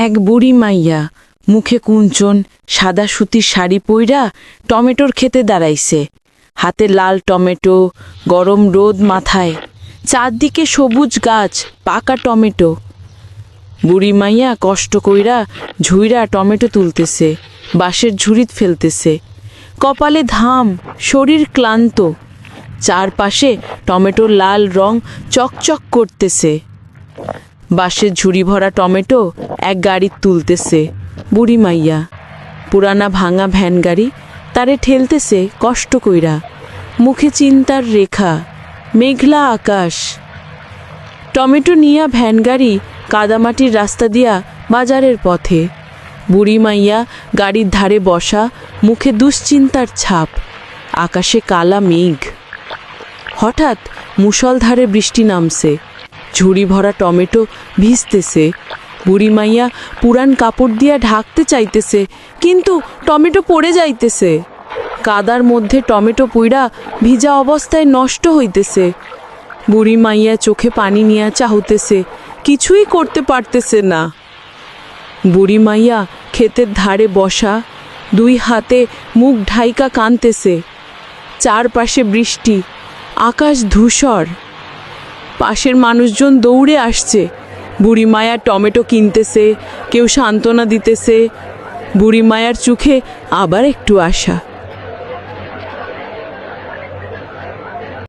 এক বুড়ি মাইয়া মুখে কুঞ্চন সাদা সুতির শাড়ি পইরা টমেটোর খেতে দাঁড়াইছে। হাতে লাল টমেটো, গরম রোদ মাথায়, চারদিকে সবুজ গাছ, পাকা টমেটো। বুড়ি মাইয়া কষ্ট কইরা ঝুইরা টমেটো তুলতেছে, বাঁশের ঝুড়িত ফেলতেছে। কপালে ঘাম, শরীর ক্লান্ত। চারপাশে টমেটোর লাল রং চকচক করতেছে। বাঁশের ঝুড়ি ভরা টমেটো এক গাড়ি তুলতেছে বুড়ি মাইয়া। পুরানা ভাঙা ভ্যান গাড়ি তারে ঠেলতেছে কষ্ট কইরা। মুখে চিন্তার রেখা, মেঘলা আকাশ। টমেটো নিয়া ভ্যান গাড়ি কাদামাটির রাস্তা দিয়া বাজারের পথে। বুড়ি মাইয়া গাড়ির ধারে বসা, মুখে দুশ্চিন্তার ছাপ। আকাশে কালা মেঘ। হঠাৎ মুষলধারে বৃষ্টি নামছে। ঝুড়ি ভরা টমেটো ভিজতেছে। বুড়ি মাইয়া পুরান কাপড় দিয়া ঢাকতে চাইতেছে, কিন্তু টমেটো পড়ে যাইতেছে। কাদার মধ্যে টমেটো পুইড়া ভিজা অবস্থায় নষ্ট হইতেছে। বুড়ি মাইয়া চোখে পানি নিয়ে চাহুতেছে, কিছুই করতে পারতেছে না। বুড়ি মাইয়া ক্ষেতের ধারে বসা, দুই হাতে মুখ ঢাইকা কাঁদতেছে। চারপাশে বৃষ্টি, আকাশ ধূসর। পাশের মানুষজন দৌড়ে আসছে। বুড়ি মায়া টমেটো কিনতেছে, কেউ সান্ত্বনা দিতেছে। বুড়ি মায়ার চোখে আবার একটু আশা।